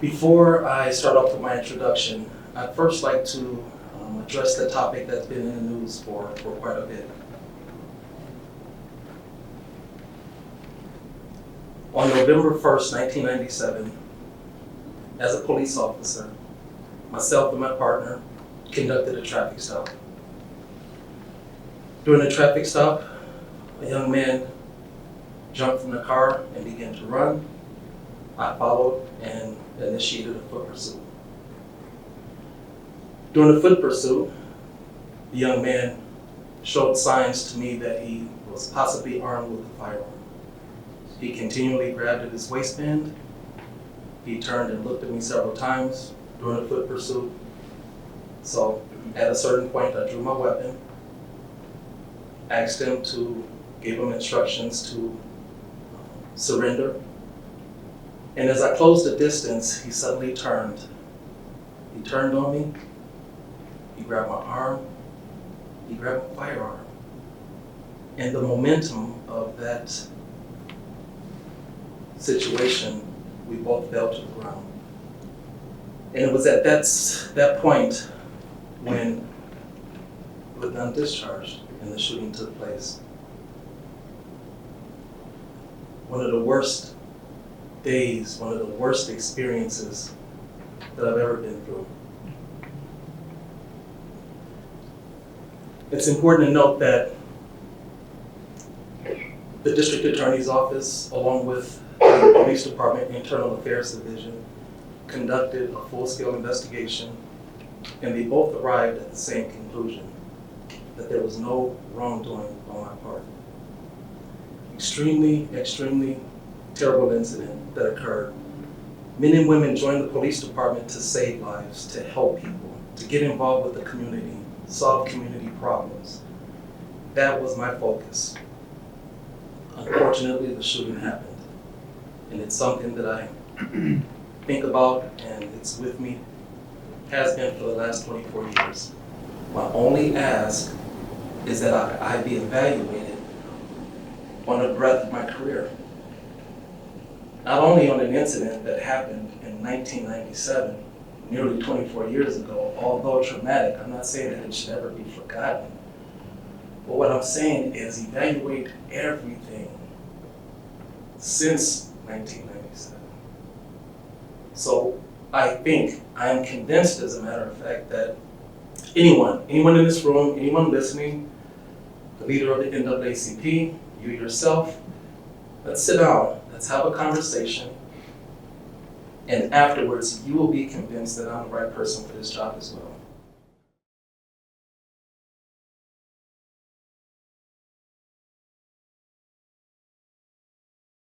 Before I start off with my introduction, I'd first like to address the topic that's been in the news for quite a bit. On November 1st, 1997, as a police officer, myself and my partner conducted a traffic stop. During the traffic stop, a young man jumped from the car and began to run. I followed and initiated a foot pursuit. During the foot pursuit, the young man showed signs to me that he was possibly armed with a firearm. He continually grabbed at his waistband. He turned and looked at me several times during the foot pursuit. So at a certain point, I drew my weapon, asked him to give him instructions to surrender. And as I closed the distance, he suddenly turned. He turned on me, he grabbed my arm, he grabbed my firearm. And the momentum of that situation, we both fell to the ground. And it was at that point when the gun discharged and the shooting took place. One of the worst days, one of the worst experiences that I've ever been through. It's important to note that the District Attorney's Office, along with the Police Department Internal Affairs Division, conducted a full-scale investigation, and they both arrived at the same conclusion, that there was no wrongdoing on my part. Extremely, extremely terrible incident that occurred. Men and women joined the police department to save lives, to help people, to get involved with the community, solve community problems. That was my focus. Unfortunately, the shooting happened. And it's something that I think about, and it's with me, has been for the last 24 years. My only ask is that I be evaluated on the breadth of my career. Not only on an incident that happened in 1997, nearly 24 years ago, although traumatic. I'm not saying that it should ever be forgotten. But what I'm saying is evaluate everything since 1997. So I am convinced, as a matter of fact, that anyone in this room, anyone listening, the leader of the NAACP, you yourself, let's sit down, let's have a conversation, and afterwards you will be convinced that I'm the right person for this job as well.